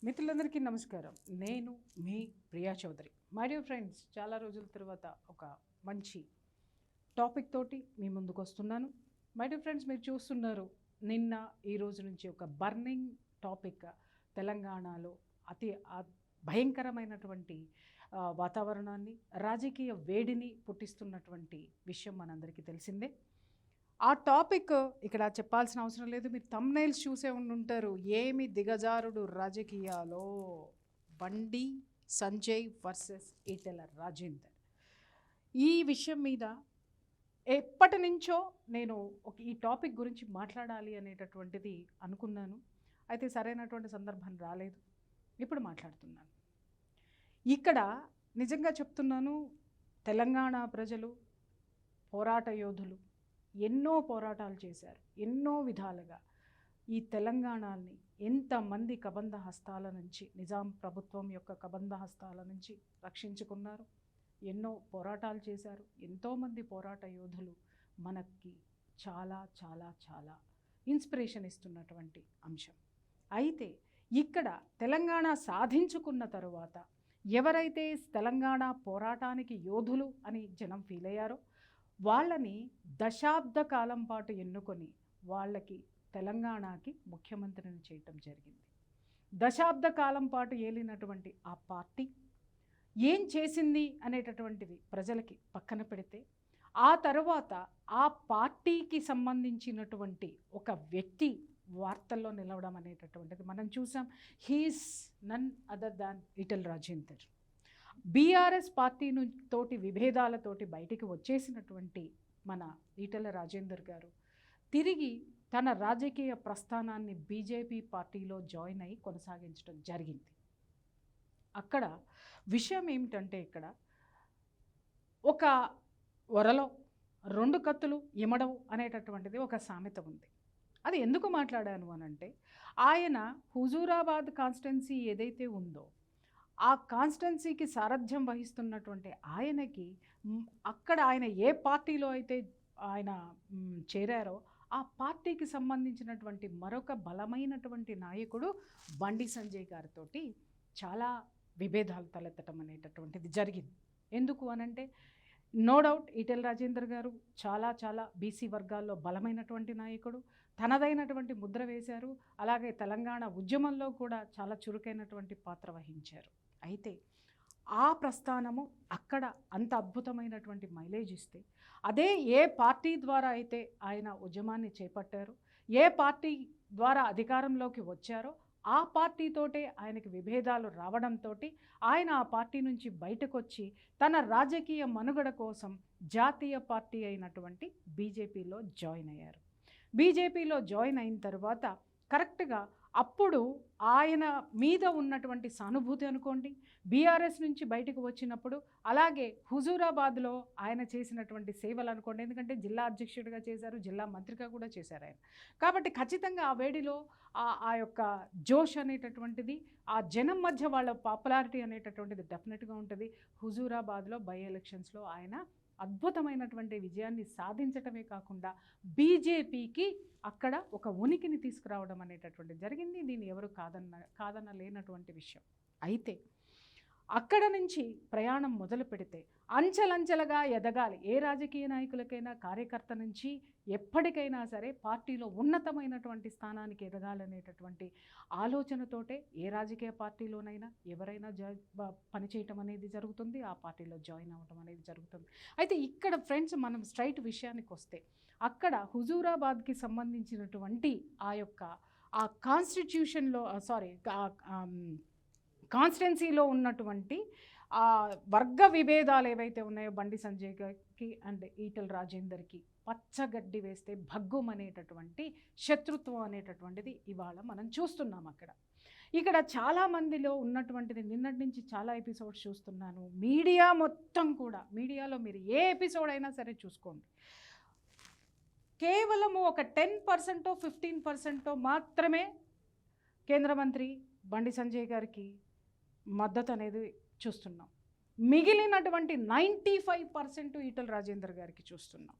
మిత్రులందరికీ నమస్కారం. నేను మీ Priya Chowdary. My dear friends, చాలా రోజుల తర్వాత ఒక మంచి టాపిక్ తోటి మీ ముందుకు వస్తున్నాను. మై డియర్ ఫ్రెండ్స్, మీరు చూస్తున్నారు నిన్న ఈ రోజు నుంచి ఒక బర్నింగ్ టాపిక్. తెలంగాణలో అతి భయంకరమైనటువంటి వాతావరణాన్ని, రాజకీయ వేడిని పుట్టిస్తున్నటువంటి విషయం మనందరికీ తెలిసిందే. ఆ టాపిక్ ఇక్కడ చెప్పాల్సిన అవసరం లేదు, మీరు థంబ్నెయిల్స్ చూసే ఉంటారు. ఏమి దిగజారుడు రాజకీయాలో, బండి సంజయ్ వర్సెస్ ఈటెల రాజేందర్. ఈ విషయం మీద ఎప్పటి నుంచో నేను ఈ టాపిక్ గురించి మాట్లాడాలి అనేటటువంటిది అనుకున్నాను. అయితే సరైనటువంటి సందర్భం రాలేదు. ఇప్పుడు మాట్లాడుతున్నాను. ఇక్కడ నిజంగా చెప్తున్నాను, తెలంగాణ ప్రజలు, పోరాట యోధులు ఎన్నో పోరాటాలు చేశారు. ఎన్నో విధాలుగా ఈ తెలంగాణని ఎంతమంది కబంధ హస్తాల నుంచి, నిజాం ప్రభుత్వం యొక్క కబంధ హస్తాల నుంచి రక్షించుకున్నారు. ఎన్నో పోరాటాలు చేశారు. ఎంతోమంది పోరాట యోధులు మనకి చాలా చాలా చాలా ఇన్స్పిరేషన్ ఇస్తున్నటువంటి అంశం. అయితే ఇక్కడ తెలంగాణ సాధించుకున్న తరువాత ఎవరైతే తెలంగాణ పోరాటానికి యోధులు అని జనం ఫీల్ అయ్యారో వాళ్ళని దశాబ్ద కాలం పాటు ఎన్నుకొని వాళ్ళకి తెలంగాణకి ముఖ్యమంత్రిని చేయటం జరిగింది. దశాబ్ద కాలం పాటు ఏలినటువంటి ఆ పార్టీ ఏం చేసింది అనేటటువంటిది ప్రజలకి పక్కన పెడితే, ఆ తర్వాత ఆ పార్టీకి సంబంధించినటువంటి ఒక వ్యక్తి వార్తల్లో నిలవడం అనేటటువంటిది మనం చూసాం. He's none other than Etela Rajender. BRS party తోటి విభేదాలతోటి బయటికి వచ్చేసినటువంటి మన ఈటెల రాజేందర్ గారు తిరిగి తన రాజకీయ ప్రస్థానాన్ని బీజేపీ పార్టీలో జాయిన్ అయ్యి కొనసాగించడం జరిగింది. అక్కడ విషయం ఏమిటంటే, ఇక్కడ ఒక వరలో రెండు కత్తులు ఇమడవు అనేటటువంటిది ఒక సామెత ఉంది. అది ఎందుకు మాట్లాడాను అనంటే, ఆయన హుజూరాబాద్ కాన్స్టిట్యున్సీ ఏదైతే ఉందో ఆ కాన్స్టిట్యున్సీకి సారథ్యం వహిస్తున్నటువంటి ఆయనకి అక్కడ ఆయన ఏ పార్టీలో అయితే ఆయన చేరారో ఆ పార్టీకి సంబంధించినటువంటి మరొక బలమైనటువంటి నాయకుడు బండి సంజయ్ గారితో చాలా విభేదాలు తలెత్తడం అనేటటువంటిది జరిగింది. ఎందుకు అనంటే, నో డౌట్ ఈటెల రాజేందర్ గారు చాలా చాలా బీసీ వర్గాల్లో బలమైనటువంటి నాయకుడు, తనదైనటువంటి ముద్ర వేశారు. అలాగే తెలంగాణ ఉద్యమంలో కూడా చాలా చురుకైనటువంటి పాత్ర వహించారు. అయితే ఆ ప్రస్థానము అక్కడ అంత అద్భుతమైనటువంటి మైలేజ్ ఇస్తే, అదే ఏ పార్టీ ద్వారా అయితే ఆయన ఉద్యమాన్ని చేపట్టారో, ఏ పార్టీ ద్వారా అధికారంలోకి వచ్చారో ఆ పార్టీతోటే ఆయనకి విభేదాలు రావడంతో ఆయన ఆ పార్టీ నుంచి బయటకు వచ్చి తన రాజకీయ మనుగడ కోసం జాతీయ పార్టీ అయినటువంటి బీజేపీలో జాయిన్ అయ్యారు. బీజేపీలో జాయిన్ అయిన తర్వాత కరెక్ట్గా అప్పుడు ఆయన మీద ఉన్నటువంటి సానుభూతి అనుకోండి, బీఆర్ఎస్ నుంచి బయటకు వచ్చినప్పుడు, అలాగే హుజూరాబాద్లో ఆయన చేసినటువంటి సేవలు అనుకోండి, ఎందుకంటే జిల్లా అధ్యక్షుడిగా చేశారు, జిల్లా మంత్రిగా కూడా చేశారు ఆయన. కాబట్టి ఖచ్చితంగా ఆ వేడిలో ఆ యొక్క జోష్ అనేటటువంటిది, ఆ జనం మధ్య వాళ్ళ పాపులారిటీ అనేటటువంటిది డెఫినెట్గా ఉంటుంది. హుజూరాబాద్లో బై ఎలక్షన్స్లో ఆయన అద్భుతమైనటువంటి విజయాన్ని సాధించటమే కాకుండా బీజేపీకి అక్కడ ఒక ఉనికిని తీసుకురావడం అనేటటువంటిది జరిగింది. దీన్ని ఎవరు కాదనలేనటువంటి విషయం. అయితే అక్కడ నుంచి ప్రయాణం మొదలు పెడితే అంచెలంచెలుగా ఎదగాలి. ఏ రాజకీయ నాయకులకైనా, కార్యకర్త నుంచి ఎప్పటికైనా సరే పార్టీలో ఉన్నతమైనటువంటి స్థానానికి ఎదగాలనేటటువంటి ఆలోచనతోటే ఏ రాజకీయ పార్టీలోనైనా ఎవరైనా పనిచేయటం అనేది జరుగుతుంది, ఆ పార్టీలో జాయిన్ అవ్వటం అనేది జరుగుతుంది. అయితే ఇక్కడ ఫ్రెండ్స్, మనం స్ట్రైట్ విషయానికి వస్తే, అక్కడ హుజూరాబాద్కి సంబంధించినటువంటి ఆ కాన్స్టిట్యూషన్లో కాన్స్టిట్యున్సీలో ఉన్నటువంటి ఆ వర్గ విభేదాలు ఏవైతే ఉన్నాయో బండి సంజయ్ గారికి అండ్ ఈటెల రాజేందర్కి పచ్చగడ్డి వేస్తే భగ్గుమనేటటువంటి శత్రుత్వం అనేటటువంటిది ఇవాళ మనం చూస్తున్నాం. ఇక్కడ చాలామందిలో ఉన్నటువంటిది, నిన్నటి నుంచి చాలా ఎపిసోడ్స్ చూస్తున్నాను. మీడియా మొత్తం కూడా, మీడియాలో మీరు ఏ ఎపిసోడ్ అయినా సరే చూసుకోండి, కేవలము ఒక 10% 15% మాత్రమే కేంద్ర మంత్రి బండి సంజయ్ గారికి మద్దతు అనేది చూస్తున్నాం. మిగిలినటువంటి 95% ఈటెల రాజేందర్ గారికి చూస్తున్నాం.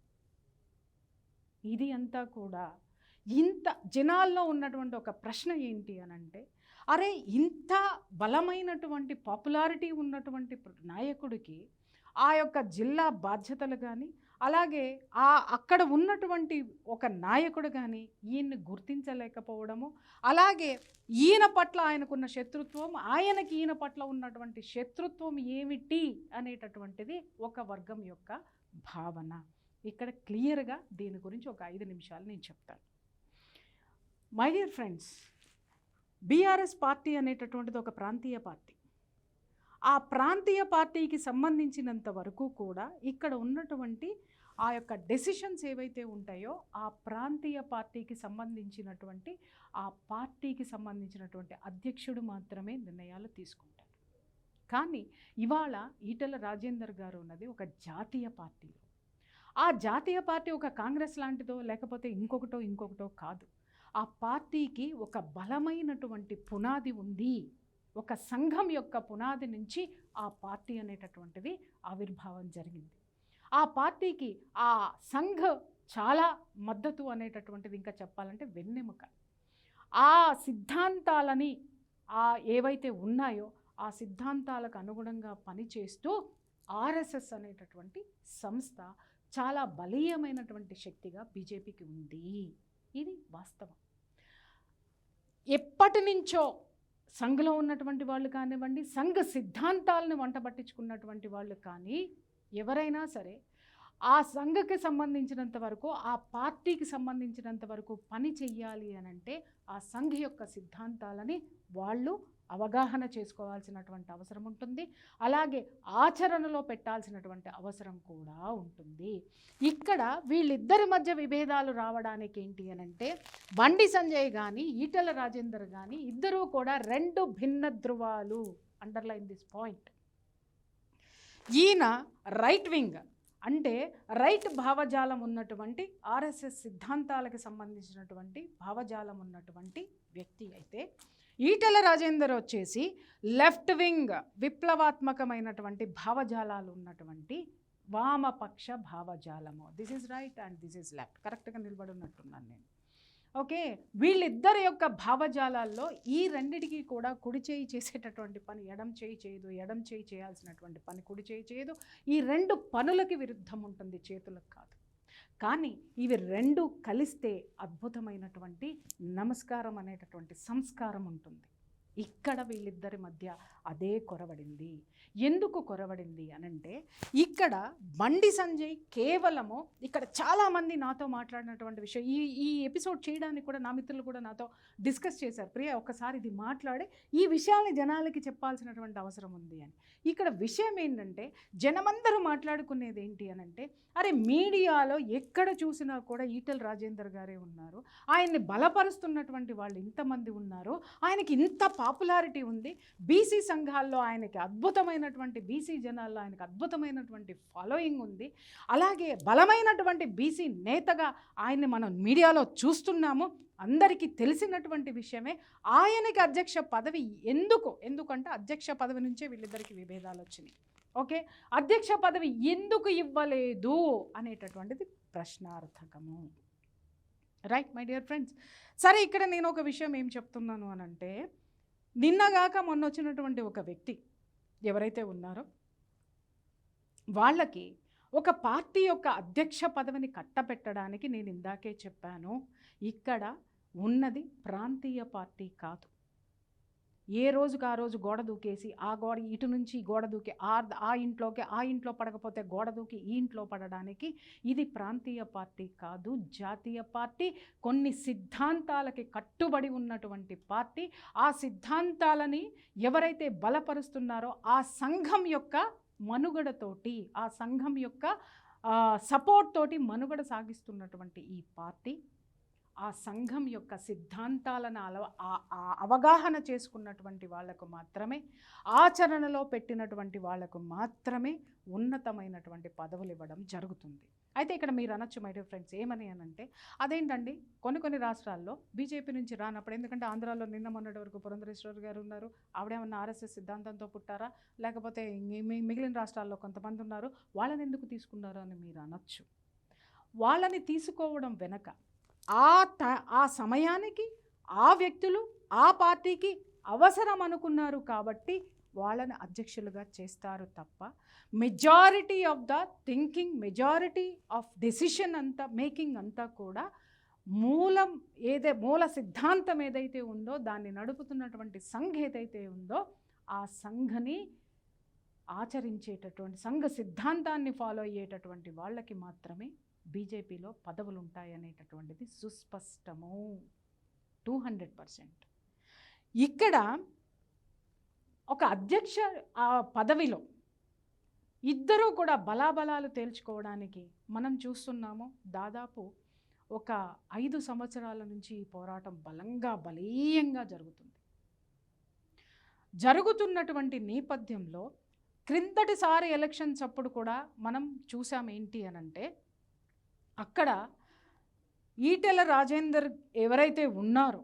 ఇది అంతా కూడా ఇంత జనాల్లో ఉన్నటువంటి ఒక ప్రశ్న ఏంటి అనంటే, అరే ఇంత బలమైనటువంటి పాపులారిటీ ఉన్నటువంటి నాయకుడికి ఆ యొక్క జిల్లా బాధ్యతలు కానీ, అలాగే అక్కడ ఉన్నటువంటి ఒక నాయకుడు కానీ ఈయన్ని గుర్తించలేకపోవడము, అలాగే ఈయన పట్ల ఆయనకున్న శత్రుత్వం, ఆయనకి ఈయన పట్ల ఉన్నటువంటి శత్రుత్వం ఏమిటి అనేటటువంటిది ఒక వర్గం యొక్క భావన. ఇక్కడ క్లియర్గా దీని గురించి ఒక 5 నిమిషాలు నేను చెప్తాను. My dear friends, BRS party అనేటటువంటిది ఒక ప్రాంతీయ పార్టీ. ఆ ప్రాంతీయ పార్టీకి సంబంధించినంత వరకు కూడా ఇక్కడ ఉన్నటువంటి ఆ యొక్క డెసిషన్స్ ఏవైతే ఉంటాయో ఆ ప్రాంతీయ పార్టీకి సంబంధించినటువంటి ఆ పార్టీకి సంబంధించినటువంటి అధ్యక్షుడు మాత్రమే నిర్ణయాలు తీసుకుంటారు. కానీ ఇవాళ ఈటెల రాజేందర్ గారు ఉన్నది ఒక జాతీయ పార్టీలో. ఆ జాతీయ పార్టీ ఒక కాంగ్రెస్ లాంటిదో లేకపోతే ఇంకొకటో కాదు. ఆ పార్టీకి ఒక బలమైనటువంటి పునాది ఉంది. ఒక సంఘం యొక్క పునాది నుంచి ఆ పార్టీ అనేటటువంటిది ఆవిర్భావం జరిగింది. ఆ పార్టీకి ఆ సంఘ చాలా మద్దతు అనేటటువంటిది ఇంకా చెప్పాలంటే వెన్నెముక. ఆ సిద్ధాంతాలని ఏవైతే ఉన్నాయో ఆ సిద్ధాంతాలకు అనుగుణంగా పనిచేస్తూ ఆర్ఎస్ఎస్ అనేటటువంటి సంస్థ చాలా బలీయమైనటువంటి శక్తిగా బీజేపీకి ఉంది. ఇది వాస్తవం. ఎప్పటి నుంచో సంఘలో ఉన్నటువంటి వాళ్ళు కానివ్వండి, సంఘ సిద్ధాంతాలను వంటబట్టించుకున్నటువంటి వాళ్ళు కానీ ఎవరైనా సరే ఆ సంఘకి సంబంధించినంత వరకు, ఆ పార్టీకి సంబంధించినంత వరకు పని చెయ్యాలి అని అంటే ఆ సంఘ యొక్క సిద్ధాంతాలని వాళ్ళు అవగాహన చేసుకోవాల్సినటువంటి అవసరం ఉంటుంది. అలాగే ఆచరణలో పెట్టాల్సినటువంటి అవసరం కూడా ఉంటుంది. ఇక్కడ వీళ్ళిద్దరి మధ్య విభేదాలు రావడానికి ఏంటి అని అంటే బండి సంజయ్ కానీ ఈటెల రాజేందర్ కానీ ఇద్దరూ కూడా 2 భిన్న ధృవాలు. Underline this point. ఈయన రైట్ వింగ్ అంటే రైట్ భావజాలం ఉన్నటువంటి ఆర్ఎస్ఎస్ సిద్ధాంతాలకు సంబంధించినటువంటి భావజాలం ఉన్నటువంటి వ్యక్తి అయితే, ఈటెల రాజేందర్ వచ్చేసి లెఫ్ట్ వింగ్ విప్లవాత్మకమైనటువంటి భావజాలాలు ఉన్నటువంటి వామపక్ష భావజాలము. This is right and this is left. కరెక్ట్గా నిలబడి ఉన్నట్టున్నాను నేను. ఓకే, వీళ్ళిద్దరి యొక్క భావజాలాల్లో ఈ రెండిటికి కూడా కుడి చేయి చేసేటటువంటి పని ఎడం చేయి చేయదు, ఎడం చేయి చేయాల్సినటువంటి పని కుడి చేయి చేయదు. ఈ 2 పనులకి విరుద్ధం ఉంటుంది, చేతులకు కాదు. కానీ ఇవి 2 కలిస్తే అద్భుతమైనటువంటి నమస్కారం అనేటటువంటి సంస్కారం ఉంటుంది. ఇక్కడ వీళ్ళిద్దరి మధ్య అదే కొరవడింది. ఎందుకు కొరవడింది అనంటే ఇక్కడ బండి సంజయ్ కేవలము ఇక్కడ చాలామంది నాతో మాట్లాడినటువంటి విషయం, ఈ ఎపిసోడ్ చేయడానికి కూడా నా మిత్రులు కూడా నాతో డిస్కస్ చేశారు, ప్రియా ఒక్కసారి ఇది మాట్లాడి ఈ విషయాన్ని జనాలకి చెప్పాల్సినటువంటి అవసరం ఉంది అని. ఇక్కడ విషయం ఏంటంటే జనమందరూ మాట్లాడుకునేది ఏంటి అనంటే, అరే మీడియాలో ఎక్కడ చూసినా కూడా ఈటెల రాజేందర్ గారే ఉన్నారు, ఆయన్ని బలపరుస్తున్నటువంటి వాళ్ళు ఇంతమంది ఉన్నారు, ఆయనకి ఇంత పాపులారిటీ ఉంది, బీసీ సంఘాల్లో ఆయనకి అద్భుతమైనటువంటి, బీసీ జనాల్లో ఆయనకి అద్భుతమైనటువంటి ఫాలోయింగ్ ఉంది, అలాగే బలమైనటువంటి బీసీ నేతగా ఆయన్ని మనం మీడియాలో చూస్తున్నాము, అందరికీ తెలిసినటువంటి విషయమే. ఆయనకి అధ్యక్ష పదవి ఎందుకంటే అధ్యక్ష పదవి నుంచే వీళ్ళిద్దరికి విభేదాలు వచ్చినాయి. ఓకే, అధ్యక్ష పదవి ఎందుకు ఇవ్వలేదు అనేటటువంటిది ప్రశ్నార్థకము. Right my dear friends. సరే, ఇక్కడ నేను ఒక విషయం ఏం చెప్తున్నాను అనంటే, నిన్నగాక మొన్న వచ్చినటువంటి ఒక వ్యక్తి ఎవరైతే ఉన్నారో వాళ్ళకి ఒక పార్టీ యొక్క అధ్యక్ష పదవిని కట్టబెట్టడానికి నేను ఇందాకే చెప్పాను, ఇక్కడ ఉన్నది ప్రాంతీయ పార్టీ కాదు. ఏ రోజుకి ఆ రోజు గోడ దూకేసి ఆ గోడ ఇటు నుంచి గోడ దూకి ఆ ఇంట్లో పడకపోతే గోడ దూకి ఈ ఇంట్లో పడడానికి ఇది ప్రాంతీయ పార్టీ కాదు, జాతీయ పార్టీ. కొన్ని సిద్ధాంతాలకి కట్టుబడి ఉన్నటువంటి పార్టీ. ఆ సిద్ధాంతాలని ఎవరైతే బలపరుస్తున్నారో ఆ సంఘం యొక్క మనుగడతోటి, ఆ సంఘం యొక్క సపోర్ట్ తోటి మనుగడ సాగిస్తున్నటువంటి ఈ పార్టీ ఆ సంఘం యొక్క సిద్ధాంతాలను అవగాహన చేసుకున్నటువంటి వాళ్లకు మాత్రమే, ఆచరణలో పెట్టినటువంటి వాళ్లకు మాత్రమే ఉన్నతమైనటువంటి పదవులు ఇవ్వడం జరుగుతుంది. అయితే ఇక్కడ మీరు అనొచ్చు మై డియర్ ఫ్రెండ్స్, ఏమని అనంటే అదేంటండి కొన్ని రాష్ట్రాల్లో బీజేపీ నుంచి రానప్పుడు, ఎందుకంటే ఆంధ్రాలో నిన్న మొన్నటి వరకు పురంధరేశ్వర్ గారు ఉన్నారు, ఆవిడేమన్నా ఆర్ఎస్ఎస్ సిద్ధాంతంతో పుట్టారా, లేకపోతే మిగిలిన రాష్ట్రాల్లో కొంతమంది ఉన్నారు, వాళ్ళని ఎందుకు తీసుకున్నారు అని మీరు అనొచ్చు. వాళ్ళని తీసుకోవడం వెనక ఆ సమయానికి ఆ వ్యక్తులు ఆ పార్టీకి అవసరం అనుకున్నారు కాబట్టి వాళ్ళని అధ్యక్షులుగా చేస్తారు తప్ప majority of the thinking, majority of decision అంతా మేకింగ్ అంతా కూడా మూల సిద్ధాంతం ఏదైతే ఉందో, దాన్ని నడుపుతున్నటువంటి సంఘ్ ఏదైతే ఉందో, ఆ సంఘని ఆచరించేటటువంటి సంఘ సిద్ధాంతాన్ని ఫాలో అయ్యేటటువంటి వాళ్ళకి మాత్రమే బీజేపీలో పదవులు ఉంటాయనేటటువంటిది సుస్పష్టము 200%. ఇక్కడ ఒక అధ్యక్ష పదవిలో ఇద్దరూ కూడా బలాబలాలు తేల్చుకోవడానికి మనం చూస్తున్నాము. దాదాపు ఒక 5 సంవత్సరాల నుంచి ఈ పోరాటం బలీయంగా జరుగుతున్నటువంటి నేపథ్యంలో క్రిందటిసారి ఎలక్షన్స్ అప్పుడు కూడా మనం చూసాం ఏంటి అనంటే, అక్కడ ఈటెల రాజేందర్ ఎవరైతే ఉన్నారో,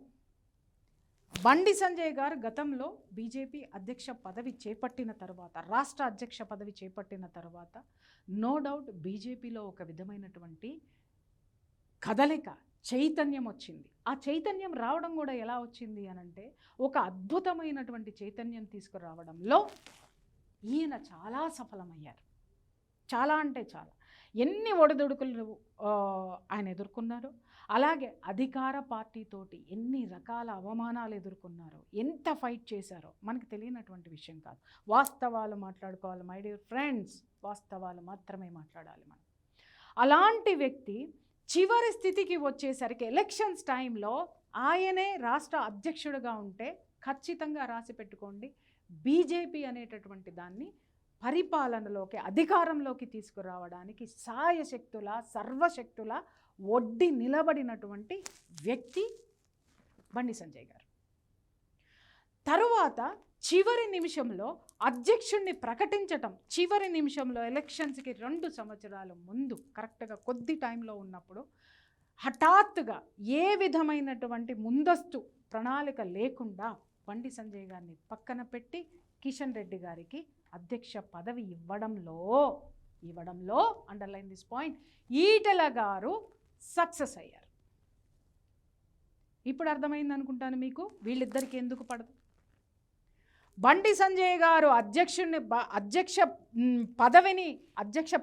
బండి సంజయ్ గారు గతంలో బీజేపీ అధ్యక్ష పదవి చేపట్టిన తర్వాత, రాష్ట్ర అధ్యక్ష పదవి చేపట్టిన తర్వాత నో డౌట్ బీజేపీలో ఒక విధమైనటువంటి కదలిక, చైతన్యం వచ్చింది. ఆ చైతన్యం రావడం కూడా ఎలా వచ్చింది అనంటే, ఒక అద్భుతమైనటువంటి చైతన్యం తీసుకురావడంలో ఈయన చాలా సఫలమయ్యారు. చాలా అంటే చాలా. ఎన్ని ఒడిదుడుకులు ఆయన ఎదుర్కొన్నారు, అలాగే అధికార పార్టీతోటి ఎన్ని రకాల అవమానాలు ఎదుర్కొన్నారో, ఎంత ఫైట్ చేశారో మనకు తెలియనటువంటి విషయం కాదు. వాస్తవాలు మాట్లాడుకోవాలి మై డియర్ ఫ్రెండ్స్, వాస్తవాలు మాత్రమే మాట్లాడాలి మనం. అలాంటి వ్యక్తి చివరి స్థితికి వచ్చేసరికి ఎలక్షన్స్ టైంలో ఆయనే రాష్ట్ర అధ్యక్షుడిగా ఉంటే ఖచ్చితంగా రాసి పెట్టుకోండి, బీజేపీ అనేటటువంటి దాన్ని పరిపాలనలోకి, అధికారంలోకి తీసుకురావడానికి సాయశక్తుల సర్వశక్తుల ఒడ్డి నిలబడినటువంటి వ్యక్తి బండి సంజయ్ గారు. తరువాత చివరి నిమిషంలో అధ్యక్షుడిని ప్రకటించటం, చివరి నిమిషంలో ఎలక్షన్స్కి 2 సంవత్సరాల ముందు కరెక్ట్గా కొద్ది టైంలో ఉన్నప్పుడు హఠాత్తుగా ఏ విధమైనటువంటి ముందస్తు ప్రణాళిక లేకుండా బండి సంజయ్ గారిని పక్కన పెట్టి కిషన్ రెడ్డి గారికి అధ్యక్ష పదవి ఇవ్వడంలో అండర్లైన్ దిస్ పాయింట్, ఈటెల గారు సక్సెస్ అయ్యారు. ఇప్పుడు అర్థమైంది అనుకుంటాను మీకు వీళ్ళిద్దరికి ఎందుకు పడదు. బండి సంజయ్ గారు అధ్యక్ష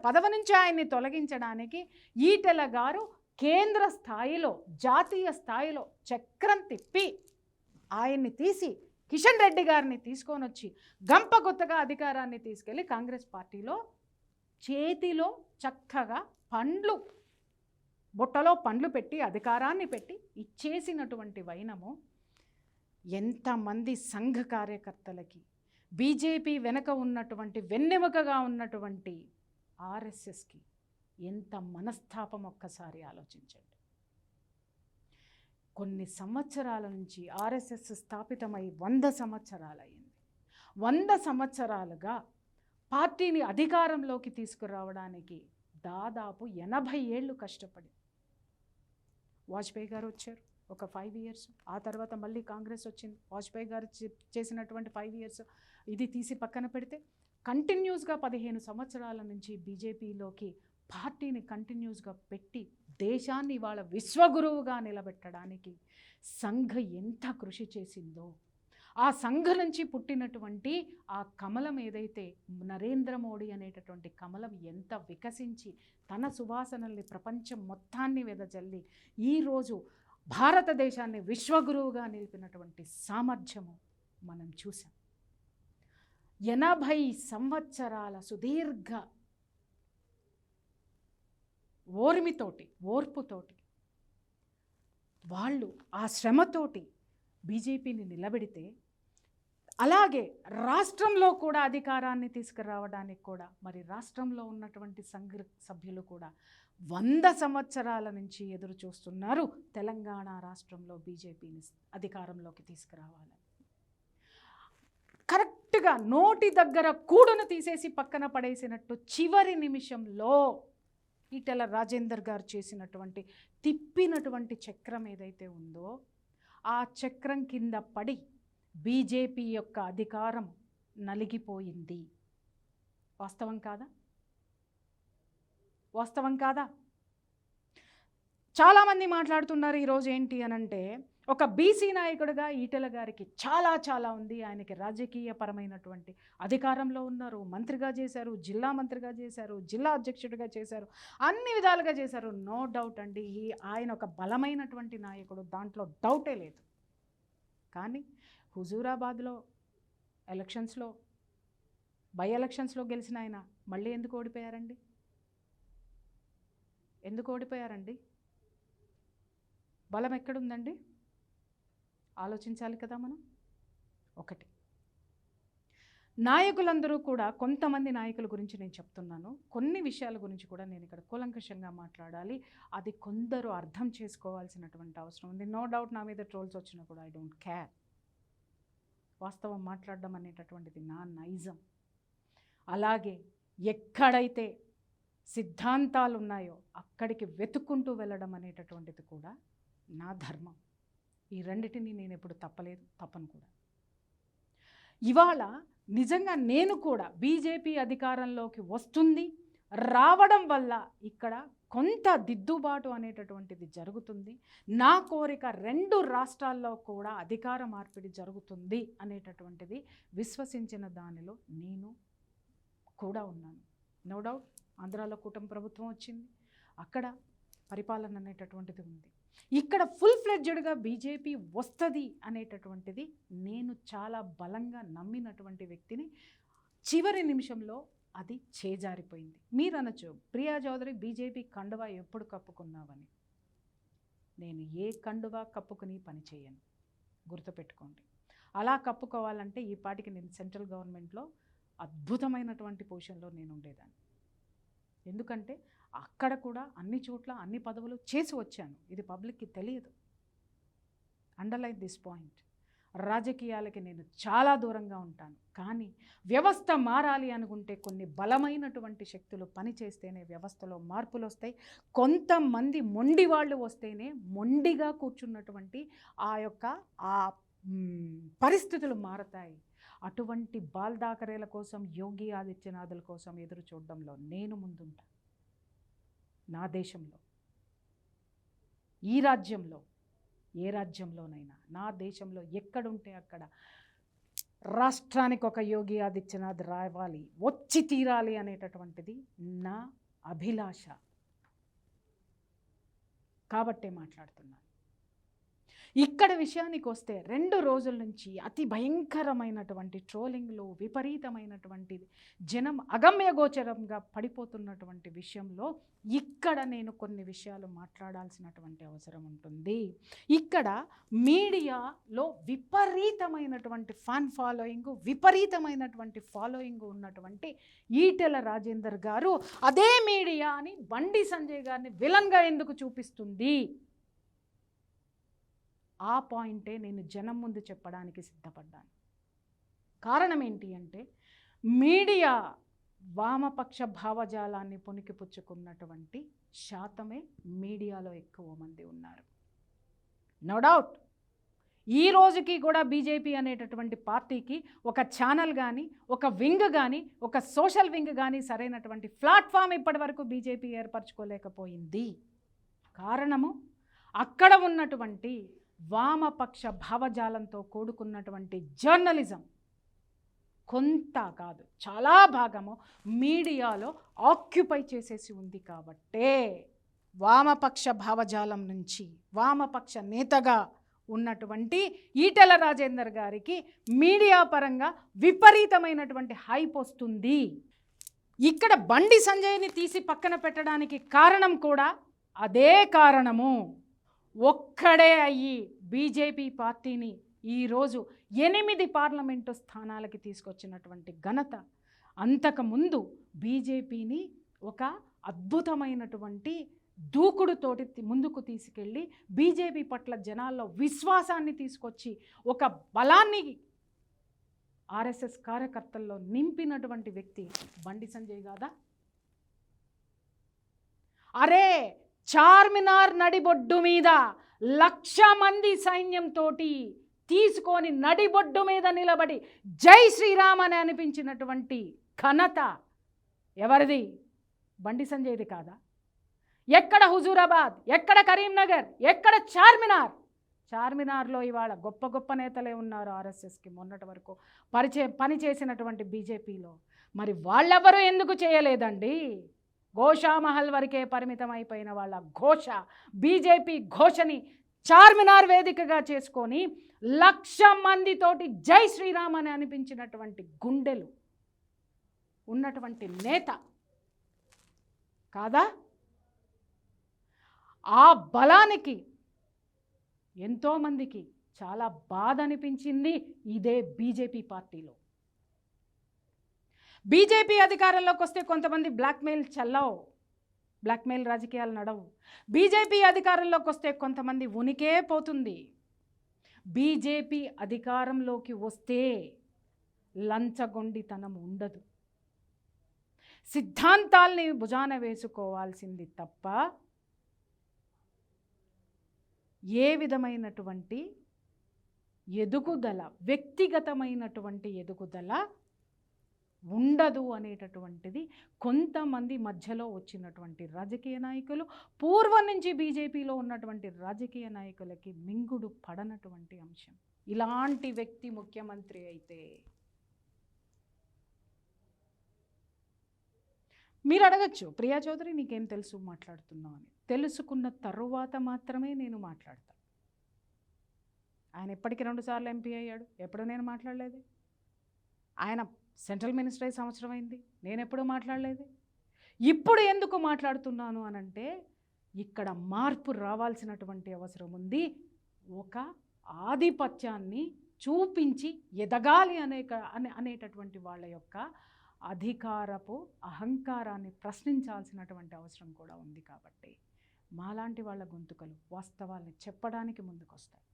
పదవి నుంచి ఆయన్ని తొలగించడానికి ఈటెల గారు కేంద్ర స్థాయిలో, జాతీయ స్థాయిలో చక్రం తిప్పి ఆయన్ని తీసి కిషన్ రెడ్డి గారిని తీసుకొని వచ్చి గంపగుత్తగా అధికారాన్ని తీసుకెళ్ళి కాంగ్రెస్ పార్టీలో చేతిలో చక్కగా బుట్టలో పండ్లు పెట్టి అధికారాన్ని పెట్టి ఇచ్చేసినటువంటి వైనము ఎంతమంది సంఘ కార్యకర్తలకి, బీజేపీ వెనక ఉన్నటువంటి వెన్నెముకగా ఉన్నటువంటి ఆర్ఎస్ఎస్కి ఎంత మనస్తాపం ఒక్కసారి ఆలోచించండి. కొన్ని సంవత్సరాల నుంచి ఆర్ఎస్ఎస్ స్థాపితమై 100 సంవత్సరాలయ్యింది. 100 సంవత్సరాలుగా పార్టీని అధికారంలోకి తీసుకురావడానికి దాదాపు 80 ఏళ్ళు కష్టపడి వాజ్పేయి గారు వచ్చారు, ఒక 5 ఇయర్స్. ఆ తర్వాత మళ్ళీ కాంగ్రెస్ వచ్చింది. వాజ్పేయి గారు చేసినటువంటి 5 ఇయర్స్ ఇది తీసి పక్కన పెడితే కంటిన్యూస్గా 15 సంవత్సరాల నుంచి బీజేపీలోకి పార్టీని కంటిన్యూస్గా పెట్టి దేశాన్ని ఇవాళ విశ్వగురువుగా నిలబెట్టడానికి సంఘ ఎంత కృషి చేసిందో, ఆ సంఘ నుంచి పుట్టినటువంటి ఆ కమలం ఏదైతే నరేంద్ర మోడీ అనేటటువంటి కమలం ఎంత వికసించి తన సువాసనల్ని ప్రపంచం మొత్తాన్ని వెదజల్లి ఈరోజు భారతదేశాన్ని విశ్వగురువుగా నిలిపినటువంటి సామర్థ్యము మనం చూసాం. 80 సంవత్సరాల సుదీర్ఘ ఓర్పుతోటి వాళ్ళు ఆ శ్రమతోటి బీజేపీని నిలబెడితే, అలాగే రాష్ట్రంలో కూడా అధికారాన్ని తీసుకురావడానికి కూడా మరి రాష్ట్రంలో ఉన్నటువంటి సంఘ సభ్యులు కూడా 100 సంవత్సరాల నుంచి ఎదురు చూస్తున్నారు తెలంగాణ రాష్ట్రంలో బీజేపీని అధికారంలోకి తీసుకురావాలని. కరెక్ట్గా నోటి దగ్గర కూడును తీసేసి పక్కన పడేసినట్టు చివరి నిమిషంలో ఈటెల రాజేందర్ గారు చేసినటువంటి తిప్పినటువంటి చక్రం ఏదైతే ఉందో, ఆ చక్రం కింద పడి బీజేపీ యొక్క అధికారం నలిగిపోయింది. వాస్తవం కాదా? వాస్తవం కాదా? చాలామంది మాట్లాడుతున్నారు ఈరోజు ఏంటి అనంటే, ఒక బీసీ నాయకుడిగా ఈటెల గారికి చాలా చాలా ఉంది. ఆయనకి రాజకీయపరమైనటువంటి అధికారంలో ఉన్నారు, మంత్రిగా చేశారు, జిల్లా మంత్రిగా చేశారు, జిల్లా అధ్యక్షుడిగా చేశారు, అన్ని విధాలుగా చేశారు. నో డౌట్ అండి, ఆయన ఒక బలమైనటువంటి నాయకుడు, దాంట్లో డౌటే లేదు. కానీ హుజూరాబాద్లో ఎలక్షన్స్లో, బై ఎలక్షన్స్లో గెలిచిన ఆయన మళ్ళీ ఎందుకు ఓడిపోయారండి? ఎందుకు ఓడిపోయారండి? బలం ఎక్కడుందండి? ఆలోచించాలి కదా మనం. ఒకటి, నాయకులందరూ కూడా, కొంతమంది నాయకుల గురించి నేను చెప్తున్నాను, కొన్ని విషయాల గురించి కూడా నేను ఇక్కడ కూలంకషంగా మాట్లాడాలి. అది కొందరు అర్థం చేసుకోవాల్సినటువంటి అవసరం ఉంది. నో డౌట్ నా మీద ట్రోల్స్ వచ్చినా కూడా ఐ డోంట్ కేర్. వాస్తవం మాట్లాడడం అనేటటువంటిది నా నైజం. అలాగే ఎక్కడైతే సిద్ధాంతాలు ఉన్నాయో అక్కడికి వెతుక్కుంటూ వెళ్ళడం అనేటటువంటిది కూడా నా ధర్మం. ఈ రెండిటిని నేను ఎప్పుడు తప్పను కూడా. ఇవాళ నిజంగా నేను కూడా బీజేపీ అధికారంలోకి వస్తుంది, రావడం వల్ల ఇక్కడ కొంత దిద్దుబాటు అనేటటువంటిది జరుగుతుంది. నా కోరిక 2 రాష్ట్రాల్లో కూడా అధికార మార్పిడి జరుగుతుంది అనేటటువంటిది విశ్వసించిన దానిలో నేను కూడా ఉన్నాను. నో డౌట్ ఆంధ్రాలో కూటమి ప్రభుత్వం వచ్చింది, అక్కడ పరిపాలన అనేటటువంటిది ఉంది. ఇక్కడ ఫుల్ ఫ్లెడ్జ్డ్గా బీజేపీ వస్తుంది అనేటటువంటిది నేను చాలా బలంగా నమ్మినటువంటి వ్యక్తిని. చివరి నిమిషంలో అది చేజారిపోయింది. మీరు అనొచ్చు, ప్రియా చౌదరి బీజేపీ కండువా ఎప్పుడు కప్పుకున్నావని. నేను ఏ కండువా కప్పుకుని పని చేయను, గుర్తుపెట్టుకోండి. అలా కప్పుకోవాలంటే ఈ పాటికి నేను సెంట్రల్ గవర్నమెంట్లో అద్భుతమైనటువంటి పొజిషన్లో నేను ఉండేదాన్ని. ఎందుకంటే అక్కడ కూడా అన్ని చోట్ల అన్ని పదవులు చేసి వచ్చాను. ఇది పబ్లిక్కి తెలియదు. Underline this point. రాజకీయాలకి నేను చాలా దూరంగా ఉంటాను. కానీ వ్యవస్థ మారాలి అనుకుంటే కొన్ని బలమైనటువంటి శక్తులు పనిచేస్తేనే వ్యవస్థలో మార్పులు వస్తాయి. కొంతమంది మొండి వాళ్ళు వస్తేనే మొండిగా కూర్చున్నటువంటి ఆ పరిస్థితులు మారతాయి. అటువంటి బాల్దాకరేల కోసం, యోగి ఆదిత్యనాథుల కోసం ఎదురు చూడడంలో నేను ముందుంటా. నా దేశంలో, ఈ రాజ్యంలో, ఏ రాజ్యంలోనైనా, నా దేశంలో ఎక్కడుంటే అక్కడ రాష్ట్రానికి ఒక యోగి ఆదిత్యనాథ్ రావాలి, వచ్చి తీరాలి అనేటటువంటిది నా అభిలాష. కాబట్టే మాట్లాడుతున్నాను. ఇక్కడ విషయానికి వస్తే 2 రోజుల నుంచి అతి భయంకరమైనటువంటి ట్రోలింగ్లు, విపరీతమైనటువంటి జనం అగమ్యగోచరంగా పడిపోతున్నటువంటి విషయంలో ఇక్కడ నేను కొన్ని విషయాలు మాట్లాడాల్సినటువంటి అవసరం ఉంటుంది. ఇక్కడ మీడియాలో విపరీతమైనటువంటి ఫ్యాన్ ఫాలోయింగ్, విపరీతమైనటువంటి ఫాలోయింగ్ ఉన్నటువంటి ఈటెల రాజేందర్ గారు అదే మీడియాని బండి సంజయ్ గారిని విలన్గా ఎందుకు చూపిస్తుంది? ఆ పాయింటే నేను జనం ముందు చెప్పడానికి సిద్ధపడ్డాను. కారణం ఏంటి అంటే, మీడియా వామపక్ష భావజాలాన్ని పుణికిపుచ్చుకున్నటువంటి శాతమే మీడియాలో ఎక్కువ మంది ఉన్నారు. నో డౌట్ ఈ రోజుకి కూడా బీజేపీ అనేటటువంటి పార్టీకి ఒక ఛానల్ కానీ, ఒక వింగ్ కానీ, ఒక సోషల్ వింగ్ కానీ, సరైనటువంటి ప్లాట్ఫామ్ ఇప్పటి వరకు బీజేపీ ఏర్పరచుకోలేకపోయింది. కారణము అక్కడ ఉన్నటువంటి వామపక్ష భావజాలంతో కూడుకున్నటువంటి జర్నలిజం కొంత కాదు, చాలా భాగము మీడియాలో ఆక్యుపై చేసేసి ఉంది. కాబట్టే వామపక్ష భావజాలం నుంచి వామపక్ష నేతగా ఉన్నటువంటి ఈటెల రాజేందర్ గారికి మీడియా పరంగా విపరీతమైనటువంటి హైప్ వస్తుంది. ఇక్కడ బండి సంజయ్ని తీసి పక్కన పెట్టడానికి కారణం కూడా అదే కారణము. ఒక్కడే అయ్యి బీజేపీ పార్టీని ఈరోజు 8 పార్లమెంటు స్థానాలకి తీసుకొచ్చినటువంటి ఘనత, అంతకుముందు బీజేపీని ఒక అద్భుతమైనటువంటి దూకుడుతోటి ముందుకు తీసుకెళ్ళి బీజేపీ పట్ల జనాల్లో విశ్వాసాన్ని తీసుకొచ్చి ఒక బలాన్ని ఆర్ఎస్ఎస్ కార్యకర్తల్లో నింపినటువంటి వ్యక్తి బండి సంజయ్ కాదా? అరే చార్మినార్ నడిబొడ్డు మీద 1,00,000 మంది సైన్యంతో తీసుకొని నడిబొడ్డు మీద నిలబడి జై శ్రీరామ్ అని అనిపించినటువంటి ఘనత ఎవరిది? బండి సంజయ్ది కాదా? ఎక్కడ హుజూరాబాద్, ఎక్కడ కరీంనగర్, ఎక్కడ చార్మినార్? చార్మినార్లో ఇవాళ గొప్ప గొప్ప నేతలే ఉన్నారు ఆర్ఎస్ఎస్కి మొన్నటి వరకు పని చేసినటువంటి బీజేపీలో. మరి వాళ్ళెవరూ ఎందుకు చేయలేదండి? గోషామహల్ వరకే పరిమితం అయిపోయిన వాళ్ళ ఘోష, బీజేపీ ఘోషని చార్మినార్ వేదికగా చేసుకొని 1,00,000 మందితోటి జై శ్రీరామ్ అని అనిపించినటువంటి గుండెలు ఉన్నటువంటి నేత కాదా? ఆ బలానికి ఎంతోమందికి చాలా బాధ అనిపించింది ఇదే బీజేపీ పార్టీలో. బీజేపీ అధికారంలోకి వస్తే కొంతమంది బ్లాక్మెయిల్ చల్లవు, బ్లాక్మెయిల్ రాజకీయాలు నడవు. బీజేపీ అధికారంలోకి వస్తే కొంతమంది ఉనికే పోతుంది. బీజేపీ అధికారంలోకి వస్తే లంచగొండితనం ఉండదు. సిద్ధాంతాల్ని భుజాన వేసుకోవాల్సింది తప్ప ఏ విధమైనటువంటి ఎదుగుదల, వ్యక్తిగతమైనటువంటి ఎదుగుదల ఉండదు అనేటటువంటిది కొంతమంది మధ్యలో వచ్చినటువంటి రాజకీయ నాయకులు, పూర్వం నుంచి బీజేపీలో ఉన్నటువంటి రాజకీయ నాయకులకి మింగుడు పడనటువంటి అంశం. ఇలాంటి వ్యక్తి ముఖ్యమంత్రి అయితే మీరు అడగచ్చు, ప్రియా చౌదరి నీకేం తెలుసు మాట్లాడుతున్నావు అని. తెలుసుకున్న తరువాత మాత్రమే నేను మాట్లాడతాను. ఆయన ఇప్పటికి 2 సార్లు ఎంపీ అయ్యాడు, ఎప్పుడు నేను మాట్లాడలేదు. ఆయన సెంట్రల్ మినిస్టర్ అయ్యి సంవత్సరం అయింది, నేను ఎప్పుడూ మాట్లాడలేదు. ఇప్పుడు ఎందుకు మాట్లాడుతున్నాను అనంటే ఇక్కడ మార్పు రావాల్సినటువంటి అవసరం ఉంది. ఒక ఆధిపత్యాన్ని చూపించి ఎదగాలి అనేటటువంటి వాళ్ళ యొక్క అధికారపు అహంకారాన్ని ప్రశ్నించాల్సినటువంటి అవసరం కూడా ఉంది. కాబట్టి మాలాంటి వాళ్ళ గొంతుకలు వాస్తవాల్ని చెప్పడానికి ముందుకొస్తాయి.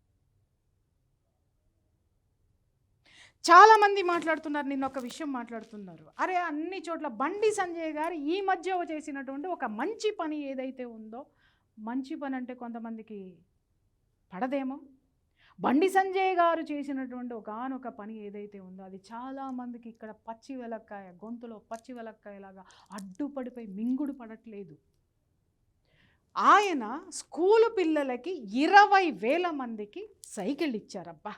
చాలామంది మాట్లాడుతున్నారు, నిన్న ఒక విషయం మాట్లాడుతున్నారు, అరే అన్ని చోట్ల బండి సంజయ్ గారు ఈ మధ్య చేసినటువంటి ఒక మంచి పని ఏదైతే ఉందో, మంచి పని అంటే కొంతమందికి పడదేమో, బండి సంజయ్ గారు చేసినటువంటి ఒకానొక పని ఏదైతే ఉందో అది చాలామందికి ఇక్కడ పచ్చి వెలక్కాయ, గొంతులో పచ్చి వెలక్కాయలాగా అడ్డుపడిపోయి మింగుడు పడట్లేదు. ఆయన స్కూలు పిల్లలకి 20,000 మందికి సైకిళ్ళు ఇచ్చారబ్బా.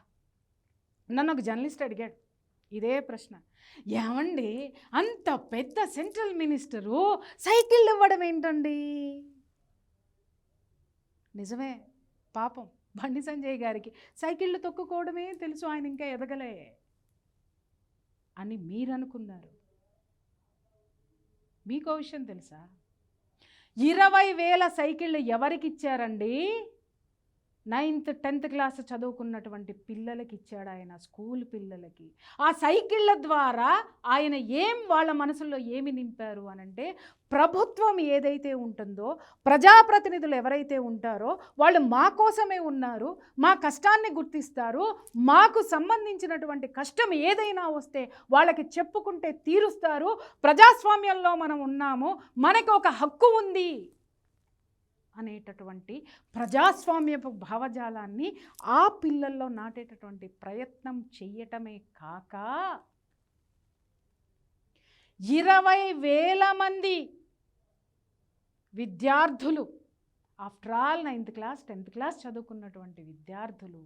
నన్ను ఒక జర్నలిస్ట్ అడిగాడు ఇదే ప్రశ్న, ఏమండి అంత పెద్ద సెంట్రల్ మినిస్టరు సైకిళ్ళు ఇవ్వడం ఏంటండి? నిజమే, పాపం బండి సంజయ్ గారికి సైకిళ్ళు తొక్కుకోవడమే తెలుసు, ఆయన ఇంకా ఎదగలే అని మీరు అనుకున్నారు. మీకో విషయం తెలుసా? 20,000 సైకిళ్ళు ఎవరికి ఇచ్చారండి? 9th 10th క్లాస్ చదువుకున్నటువంటి పిల్లలకి ఇచ్చాడు ఆయన, స్కూల్ పిల్లలకి. ఆ సైకిళ్ళ ద్వారా ఆయన వాళ్ళ మనసుల్లో ఏమి నింపారు అనంటే, ప్రభుత్వం ఏదైతే ఉంటుందో, ప్రజాప్రతినిధులు ఎవరైతే ఉంటారో వాళ్ళు మా కోసమే ఉన్నారు, మా కష్టాన్ని గుర్తిస్తారు, మాకు సంబంధించినటువంటి కష్టం ఏదైనా వస్తే వాళ్ళకి చెప్పుకుంటే తీరుస్తారు, ప్రజాస్వామ్యంలో మనం ఉన్నాము, మనకు ఒక హక్కు ఉంది అనేటటువంటి ప్రజాస్వామ్యపు భావజాలాన్ని ఆ పిల్లల్లో నాటేటటువంటి ప్రయత్నం చెయ్యటమే కాక 20,000 మంది విద్యార్థులు, after all 9th class 10th class చదువుకున్నటువంటి విద్యార్థులు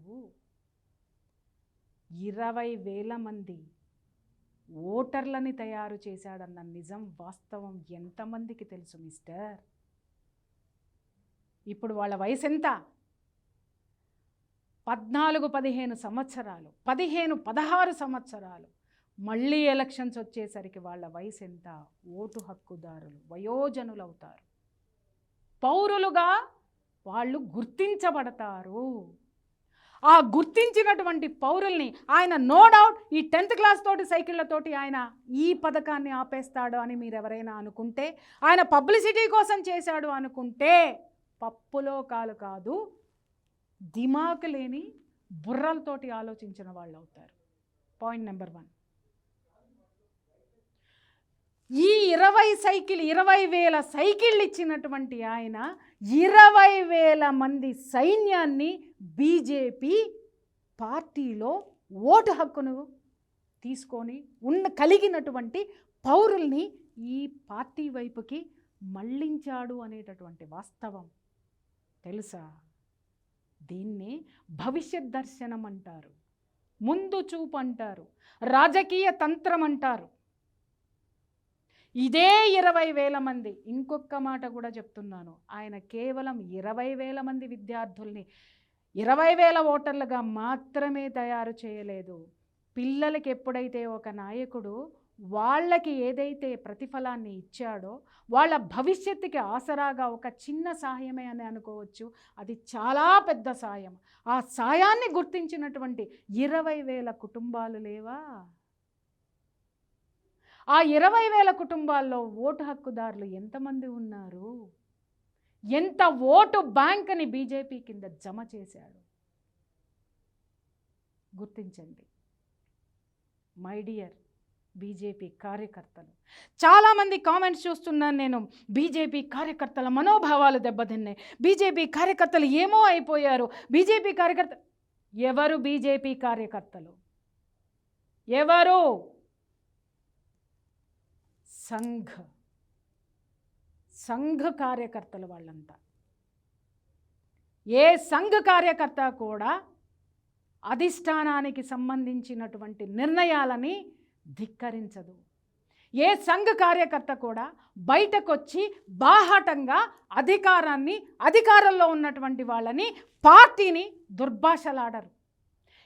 20,000 మంది ఓటర్లని తయారు చేశాడన్న నిజం, వాస్తవం ఎంతమందికి తెలుసు మిస్టర్? ఇప్పుడు వాళ్ళ వయసు ఎంత? 14-15 సంవత్సరాలు, 15-16 సంవత్సరాలు. మళ్ళీ ఎలక్షన్స్ వచ్చేసరికి వాళ్ళ వయసు ఎంత? ఓటు హక్కుదారులు, వయోజనులు అవుతారు, పౌరులుగా వాళ్ళు గుర్తించబడతారు. ఆ గుర్తించినటువంటి పౌరుల్ని ఆయన నో డౌట్ ఈ 10th క్లాస్ తోటి సైకిళ్ళతోటి ఆయన ఈ పథకాన్ని ఆపేస్తాడు అని మీరు ఎవరైనా అనుకుంటే, ఆయన పబ్లిసిటీ కోసం చేశాడు అనుకుంటే పప్పులో కాలు కాదు, దిమాకు లేని బుర్రలతోటి ఆలోచించిన వాళ్ళు అవుతారు. Point number 1. ఈ 20,000 సైకిళ్ళు ఇచ్చినటువంటి ఆయన 20,000 మంది సైన్యాన్ని, బీజేపీ పార్టీలో ఓటు హక్కును తీసుకొని కలిగినటువంటి పౌరుల్ని ఈ పార్టీ వైపుకి మళ్ళించాడు అనేటటువంటి వాస్తవం తెలుసా? దీన్ని భవిష్యత్ దర్శనం అంటారు, ముందు చూపు అంటారు, రాజకీయ తంత్రం అంటారు. ఇదే 20,000 మంది, ఇంకొక మాట కూడా చెప్తున్నాను, ఆయన కేవలం 20,000 మంది విద్యార్థుల్ని 20,000 ఓటర్లుగా మాత్రమే తయారు చేయలేదు. పిల్లలకి ఎప్పుడైతే ఒక నాయకుడు వాళ్ళకి ఏదైతే ప్రతిఫలాన్ని ఇచ్చాడో, వాళ్ళ భవిష్యత్తుకి ఆసరాగా ఒక చిన్న సాయమే అని అనుకోవచ్చు, అది చాలా పెద్ద సాయం. ఆ సాయాన్ని గుర్తించినటువంటి 20,000 కుటుంబాలు లేవా? ఆ 20,000 కుటుంబాల్లో ఓటు హక్కుదారులు ఎంతమంది ఉన్నారు? ఎంత ఓటు బ్యాంక్ని బీజేపీ కింద జమ చేశాడు గుర్తించండి. మై డియర్ బీజేపీ కార్యకర్తలు, చాలామంది కామెంట్స్ చూస్తున్నాను నేను, బీజేపీ కార్యకర్తల మనోభావాలు దెబ్బతిన్నాయి, బీజేపీ కార్యకర్తలు ఏమో అయిపోయారు, బీజేపీ కార్యకర్తలు. ఎవరు బీజేపీ కార్యకర్తలు? ఎవరు? సంఘ కార్యకర్తలు వాళ్ళంతా. ఏ సంఘ కార్యకర్త కూడా అధిష్టానానికి సంబంధించినటువంటి నిర్ణయాలని ధిక్కరించదు. ఏ సంఘ కార్యకర్త కూడా బయటకొచ్చి బాహాటంగా అధికారంలో ఉన్నటువంటి వాళ్ళని, పార్టీని దుర్భాషలాడరు.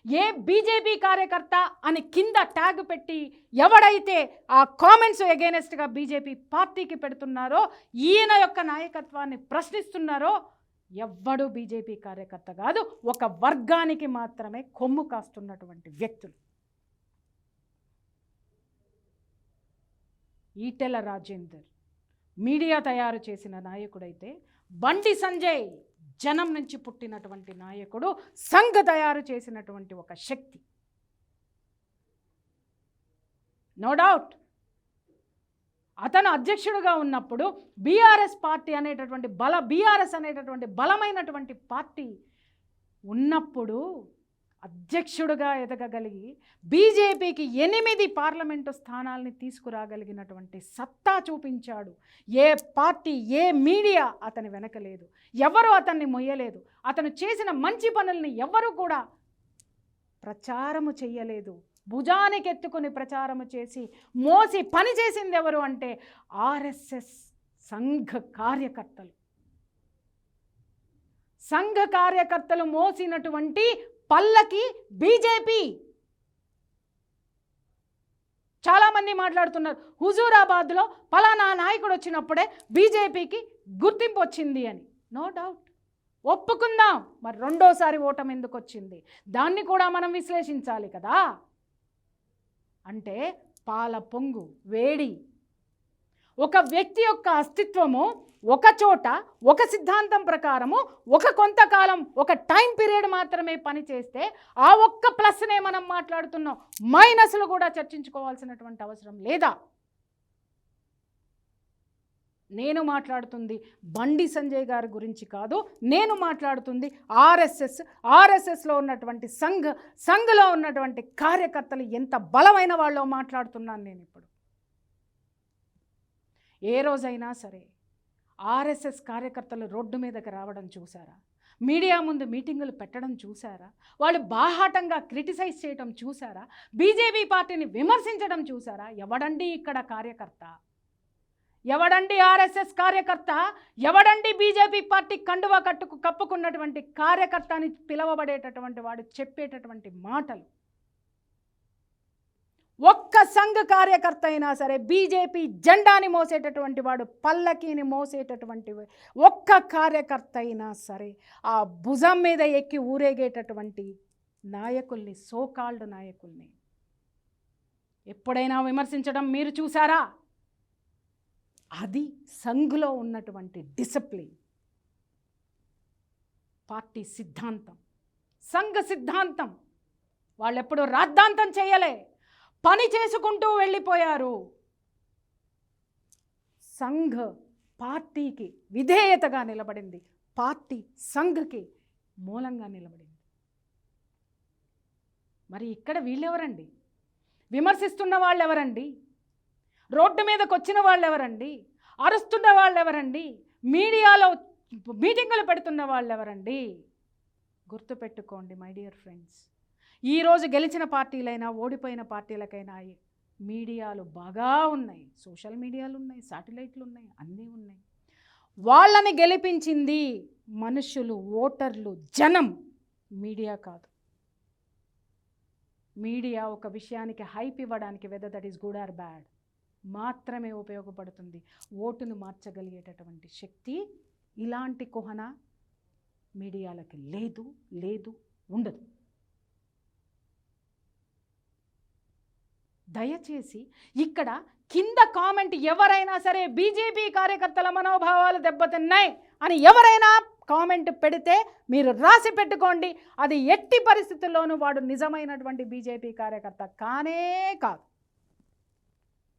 ఏ బీజేపీ కార్యకర్త అని కింద ట్యాగ్ పెట్టి ఎవడైతే ఆ కామెంట్స్ ఎగైనెస్ట్గా బీజేపీ పార్టీకి పెడుతున్నారో, ఈయన యొక్క నాయకత్వాన్ని ప్రశ్నిస్తున్నారో, ఎవ్వడు బీజేపీ కార్యకర్త కాదు, ఒక వర్గానికి మాత్రమే కొమ్ము కాస్తున్నటువంటి వ్యక్తులు. ఈటెల రాజేందర్ మీడియా తయారు చేసిన నాయకుడైతే, బండి సంజయ్ జనం నుంచి పుట్టినటువంటి నాయకుడు, సంఘ తయారు చేసినటువంటి ఒక శక్తి. నో డౌట్ అతను అధ్యక్షుడిగా ఉన్నప్పుడు బీఆర్ఎస్ అనేటటువంటి బలమైనటువంటి పార్టీ ఉన్నప్పుడు అధ్యక్షుడిగా ఎదగగలిగి బీజేపీకి 8 పార్లమెంటు స్థానాల్ని తీసుకురాగలిగినటువంటి సత్తా చూపించాడు. ఏ పార్టీ, ఏ మీడియా అతని వెనకలేదు, ఎవరు అతన్ని మొయ్యలేదు. అతను చేసిన మంచి పనుల్ని ఎవరు కూడా ప్రచారము చెయ్యలేదు. భుజానికి ఎత్తుకుని ప్రచారము చేసి మోసి పని చేసింది ఎవరు అంటే ఆర్ఎస్ఎస్ సంఘ కార్యకర్తలు మోసినటువంటి పల్లకి బీజేపీ. చాలామంది మాట్లాడుతున్నారు, హుజూరాబాద్లో పలానా నాయకుడు వచ్చినప్పుడే బీజేపీకి గుర్తింపు వచ్చింది అని. నో డౌట్ ఒప్పుకుందాం, మరి రెండోసారి ఓటమి ఎందుకు వచ్చింది దాన్ని కూడా మనం విశ్లేషించాలి కదా. అంటే పాల పొంగు వేడి. ఒక వ్యక్తి యొక్క అస్తిత్వము ఒక చోట, ఒక సిద్ధాంతం ప్రకారము, ఒక కొంతకాలం, ఒక టైం పీరియడ్ మాత్రమే పనిచేస్తే ఆ ఒక్క ప్లస్నే మనం మాట్లాడుతున్నాం, మైనస్లు కూడా చర్చించుకోవాల్సినటువంటి అవసరం లేదా? నేను మాట్లాడుతుంది బండి సంజయ్ గారి గురించి కాదు, నేను మాట్లాడుతుంది ఆర్ఎస్ఎస్లో ఉన్నటువంటి సంఘలో ఉన్నటువంటి కార్యకర్తలు ఎంత బలమైన వాళ్ళో మాట్లాడుతున్నాను నేను ఇప్పుడు. ఏ రోజైనా సరే ఆర్ఎస్ఎస్ కార్యకర్తలు రోడ్డు మీదకి రావడం చూసారా? మీడియా ముందు మీటింగులు పెట్టడం చూసారా? వాళ్ళు బాహాటంగా క్రిటిసైజ్ చేయడం చూసారా? బీజేపీ పార్టీని విమర్శించడం చూసారా? ఎవడండి ఇక్కడ కార్యకర్త? ఎవడండి ఆర్ఎస్ఎస్ కార్యకర్త? ఎవడండి బీజేపీ పార్టీ కండువా కప్పుకున్నటువంటి కార్యకర్త అని పిలవబడేటటువంటి వాడు చెప్పేటటువంటి మాటలు? ఒక్క సంఘ కార్యకర్త అయినా సరే, బీజేపీ జెండాని మోసేటటువంటి వాడు, పల్లకీని మోసేటటువంటి ఒక్క కార్యకర్త అయినా సరే, ఆ భుజం మీద ఎక్కి ఊరేగేటటువంటి నాయకుల్ని, సోకాల్డ్ నాయకుల్ని ఎప్పుడైనా విమర్శించడం మీరు చూసారా? అది సంఘలో ఉన్నటువంటి డిసిప్లిన్, పార్టీ సిద్ధాంతం, సంఘ సిద్ధాంతం. వాళ్ళు ఎప్పుడు రాద్ధాంతం చేయలే, పని చేసుకుంటూ వెళ్ళిపోయారు. సంఘ పార్టీకి విధేయతగా నిలబడింది, పార్టీ సంఘకి మూలంగా నిలబడింది. మరి ఇక్కడ వీళ్ళెవరండి? విమర్శిస్తున్న వాళ్ళు ఎవరండి? రోడ్డు మీదకి వచ్చిన వాళ్ళు ఎవరండి? అరుస్తున్న వాళ్ళు ఎవరండి? మీడియాలో మీటింగులు పెడుతున్న వాళ్ళు ఎవరండి? గుర్తుపెట్టుకోండి మై డియర్ ఫ్రెండ్స్. ఈరోజు గెలిచిన పార్టీలైనా ఓడిపోయిన పార్టీలకైనా మీడియాలు బాగా ఉన్నాయి, సోషల్ మీడియాలు ఉన్నాయి, శాటిలైట్లు ఉన్నాయి, అన్నీ ఉన్నాయి. వాళ్ళని గెలిపించింది మనుషులు, ఓటర్లు, జనం, మీడియా కాదు. మీడియా ఒక విషయానికి హైప్ ఇవ్వడానికి, weather that is good or bad, మాత్రమే ఉపయోగపడుతుంది. ఓటును మార్చగలిగేటటువంటి శక్తి ఇలాంటి కుహన మీడియాలకి లేదు, ఉండదు. దయచేసి ఇక్కడ కింద కామెంట్ ఎవరైనా సరే బీజేపీ కార్యకర్తల మనోభావాలు దెబ్బతిన్నాయి అని ఎవరైనా కామెంట్ పెడితే మీరు రాసి పెట్టుకోండి, అది ఎట్టి పరిస్థితుల్లోనూ వాడు నిజమైనటువంటి బీజేపీ కార్యకర్త కానే కాదు.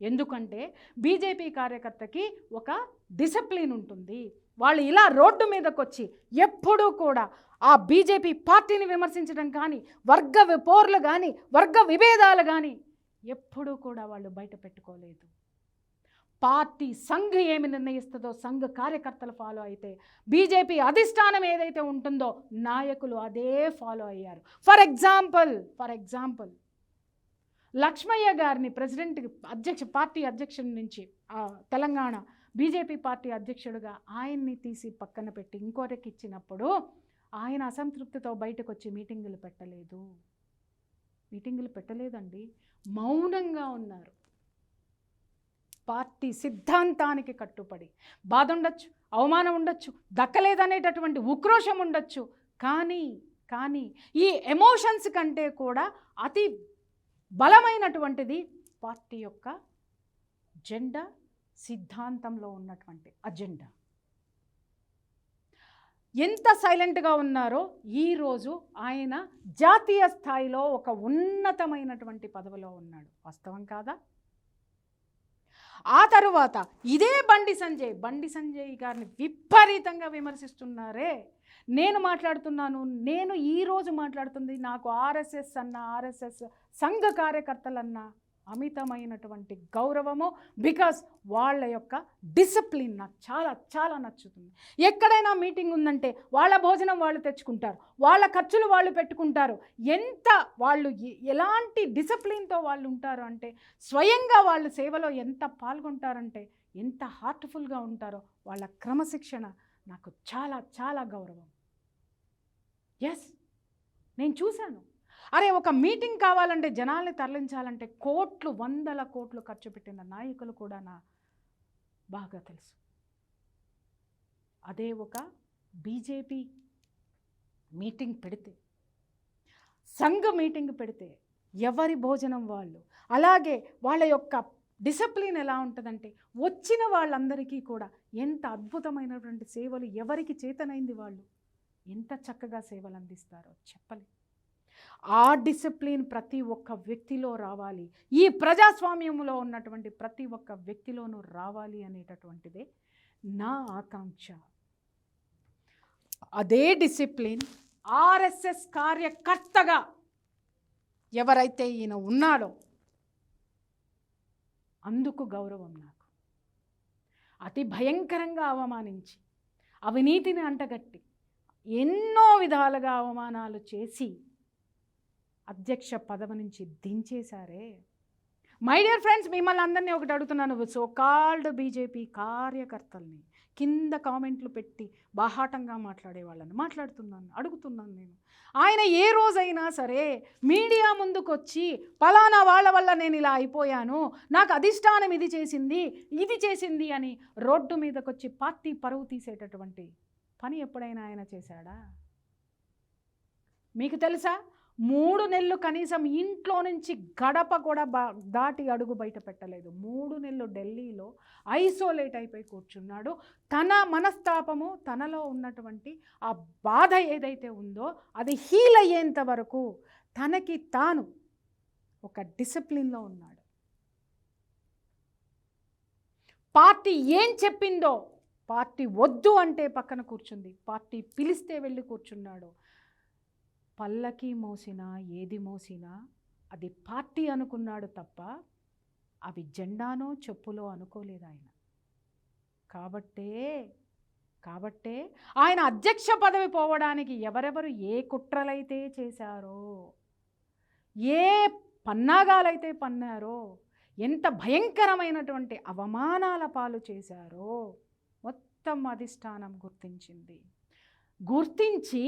ఎందుకంటే బీజేపీ కార్యకర్తకి ఒక డిసిప్లిన్ ఉంటుంది. వాళ్ళు ఇలా రోడ్డు మీదకి వచ్చి ఎప్పుడూ కూడా ఆ బీజేపీ పార్టీని విమర్శించడం కానీ, వర్గ పోర్లు కానీ, వర్గ విభేదాలు కానీ ఎప్పుడూ కూడా వాళ్ళు బయట పెట్టుకోలేదు. పార్టీ సంఘ్ ఏమి నిర్ణయిస్తుందో సంఘ్ కార్యకర్తలు ఫాలో అయితే, బీజేపీ అధిష్టానం ఏదైతే ఉంటుందో నాయకులు అదే ఫాలో అయ్యారు. ఫర్ ఎగ్జాంపుల్ లక్ష్మయ్య గారిని పార్టీ అధ్యక్షుడి నుంచి తెలంగాణ బీజేపీ పార్టీ అధ్యక్షుడిగా ఆయన్ని తీసి పక్కన పెట్టి ఇంకోరికి ఇచ్చినప్పుడు ఆయన అసంతృప్తితో బయటకు వచ్చి మీటింగులు పెట్టలేదండి, మౌనంగా ఉన్నారు. పార్టీ సిద్ధాంతానికి కట్టుబడి బాధ ఉండొచ్చు, అవమానం ఉండొచ్చు, దక్కలేదనేటటువంటి ఉక్రోషం ఉండొచ్చు, కానీ ఈ ఎమోషన్స్ కంటే కూడా అతి బలమైనటువంటిది పార్టీ యొక్క జెండా, సిద్ధాంతంలో ఉన్నటువంటి అజెండా. ఎంత సైలెంట్గా ఉన్నారో ఈరోజు ఆయన జాతీయ స్థాయిలో ఒక ఉన్నతమైనటువంటి పదవిలో ఉన్నాడు. వాస్తవం కాదా? ఆ తరువాత ఇదే బండి సంజయ్ గారిని విపరీతంగా విమర్శిస్తున్నారే. నేను ఈరోజు మాట్లాడుతుంది నాకు ఆర్ఎస్ఎస్ సంఘ కార్యకర్తలన్న అమితమైనటువంటి గౌరవము. బికాస్ వాళ్ళ యొక్క డిసిప్లిన్ నాకు చాలా చాలా నచ్చుతుంది. ఎక్కడైనా మీటింగ్ ఉందంటే వాళ్ళ భోజనం వాళ్ళు తెచ్చుకుంటారు, వాళ్ళ ఖర్చులు వాళ్ళు పెట్టుకుంటారు. వాళ్ళు ఎలాంటి డిసిప్లిన్తో వాళ్ళు ఉంటారు అంటే, స్వయంగా వాళ్ళు సేవలో ఎంత పాల్గొంటారంటే, ఎంత హార్ట్ఫుల్గా ఉంటారో. వాళ్ళ క్రమశిక్షణ నాకు చాలా చాలా గౌరవం. ఎస్, నేను చూశాను. అరే, ఒక మీటింగ్ కావాలంటే, జనాల్ని తరలించాలంటే వందల కోట్లు ఖర్చు పెట్టిన నాయకులు కూడా నా బాగా తెలుసు. అదే ఒక బీజేపీ మీటింగ్ పెడితే, సంఘ మీటింగ్ పెడితే ఎవరి భోజనం వాళ్ళు, అలాగే వాళ్ళ యొక్క డిసిప్లిన్ ఎలా ఉంటుందంటే, వచ్చిన వాళ్ళందరికీ కూడా ఎంత అద్భుతమైనటువంటి సేవలు, ఎవరికి చేతనైంది వాళ్ళు ఎంత చక్కగా సేవలు అందిస్తారో చెప్పలేదు. ఆ డిసిప్లిన్ ప్రతి ఒక్క వ్యక్తిలో రావాలి, ఈ ప్రజాస్వామ్యంలో ఉన్నటువంటి ప్రతి ఒక్క వ్యక్తిలోనూ రావాలి అనేటటువంటిదే నా ఆకాంక్ష. అదే డిసిప్లిన్ ఆర్ఎస్ఎస్ కార్యకర్తగా ఎవరైతే ఈయన ఉన్నాడో అందుకు గౌరవం నాకు. అతి భయంకరంగా అవమానించి, అవినీతిని అంటగట్టి, ఎన్నో విధాలుగా అవమానాలు చేసి అధ్యక్ష పదవి నుంచి దించేశారే. మై డియర్ ఫ్రెండ్స్, మిమ్మల్ని అందరినీ ఒకటి అడుగుతున్నాను, సో కాల్డ్ బీజేపీ కార్యకర్తల్ని, కింద కామెంట్లు పెట్టి బాహాటంగా మాట్లాడే వాళ్ళని అడుగుతున్నాను నేను. ఆయన ఏ రోజైనా సరే మీడియా ముందుకు వచ్చి పలానా వాళ్ళ వల్ల నేను ఇలా అయిపోయాను, నాకు అధిష్టానం ఇది చేసింది అని రోడ్డు మీదకి వచ్చి పార్టీ పరువు తీసేటటువంటి పని ఎప్పుడైనా ఆయన చేశాడా? మీకు తెలుసా, 3 నెలలు కనీసం ఇంట్లో నుంచి గడప కూడా దాటి అడుగు బయట పెట్టలేదు. 3 నెలలు ఢిల్లీలో ఐసోలేట్ అయిపోయి కూర్చున్నాడు. తన మనస్తాపము, తనలో ఉన్నటువంటి ఆ బాధ ఏదైతే ఉందో అది హీల్ అయ్యేంత వరకు తనకి తాను ఒక డిసిప్లిన్లో ఉన్నాడు. పార్టీ ఏం చెప్పిందో, పార్టీ వద్దు అంటే పక్కన కూర్చుంది, పార్టీ పిలిస్తే వెళ్ళి కూర్చున్నాడు. పల్లకి మోసినా ఏది మోసినా అది పార్టీ అనుకున్నాడు తప్ప అవి జెండానో చెప్పులో అనుకోలేదు ఆయన. కాబట్టే ఆయన అధ్యక్ష పదవి పోవడానికి ఎవరెవరు ఏ కుట్రలైతే చేశారో, ఏ పన్నాగాలైతే పన్నారో, ఎంత భయంకరమైనటువంటి అవమానాల పాలు చేశారో మొత్తం అధిష్టానం గుర్తించింది. గుర్తించి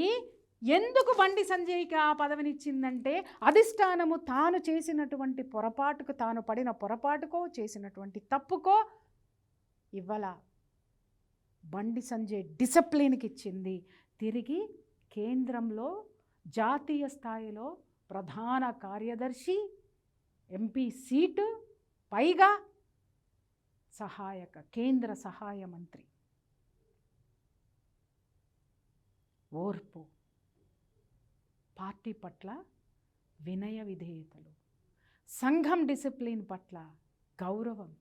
ఎందుకు బండి సంజయ్కి ఆ పదవినిచ్చిందంటే అధిష్టానము తాను చేసినటువంటి పొరపాటుకు, తాను పడిన పొరపాటుకో, చేసినటువంటి తప్పుకో ఇవ్వాల బండి సంజయ్ డిసిప్లిన్కి ఇచ్చింది. తిరిగి కేంద్రంలో జాతీయ స్థాయిలో ప్రధాన కార్యదర్శి, ఎంపీ సీటు, పైగా కేంద్ర సహాయ మంత్రి. ఓర్పు, పార్టీ పట్ల వినయ విధేయతలు, సంఘం డిసిప్లిన్ పట్ల గౌరవం,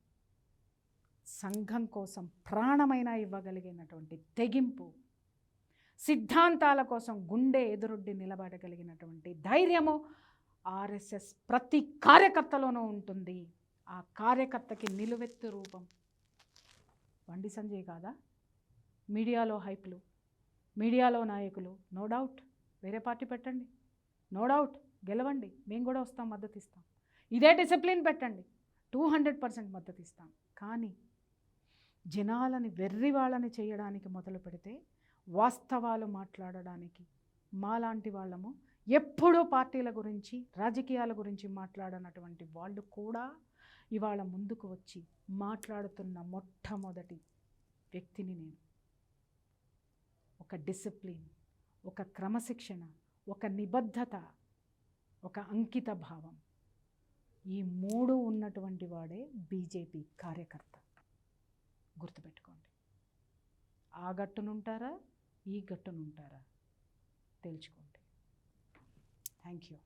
సంఘం కోసం ప్రాణమైనా ఇవ్వగలిగినటువంటి తెగింపు, సిద్ధాంతాల కోసం గుండె ఎదురొడ్డి నిలబడగలిగినటువంటి ధైర్యము ఆర్ఎస్ఎస్ ప్రతి కార్యకర్తలోనూ ఉంటుంది. ఆ కార్యకర్తకి నిలువెత్తు రూపం బండి సంజయ్ కాదా? మీడియాలో హైప్లు, మీడియాలో నాయకులు, నో డౌట్ వేరే పార్టీ పెట్టండి, నో డౌట్ గెలవండి, మేము కూడా వస్తాం, మద్దతు ఇస్తాం. ఇదే డిసిప్లిన్ పెట్టండి, 200% మద్దతు ఇస్తాం. కానీ జనాలని వెర్రి వాళ్ళని చేయడానికి మొదలు పెడితే, వాస్తవాలు మాట్లాడడానికి మాలాంటి వాళ్ళము, ఎప్పుడూ పార్టీల గురించి, రాజకీయాల గురించి మాట్లాడనటువంటి వాళ్ళు కూడా ఇవాళ ముందుకు వచ్చి మాట్లాడుతున్న మొట్టమొదటి వ్యక్తిని నేను. ఒక డిసిప్లిన్, ఒక క్రమశిక్షణ, ఒక నిబద్ధత, ఒక అంకిత భావం, ఈ మూడు ఉన్నటువంటి వాడే బీజేపీ కార్యకర్త. గుర్తుపెట్టుకోండి. ఆ గట్టునుంటారా, ఈ గట్టునుంటారా తెలుసుకోండి. Thank you.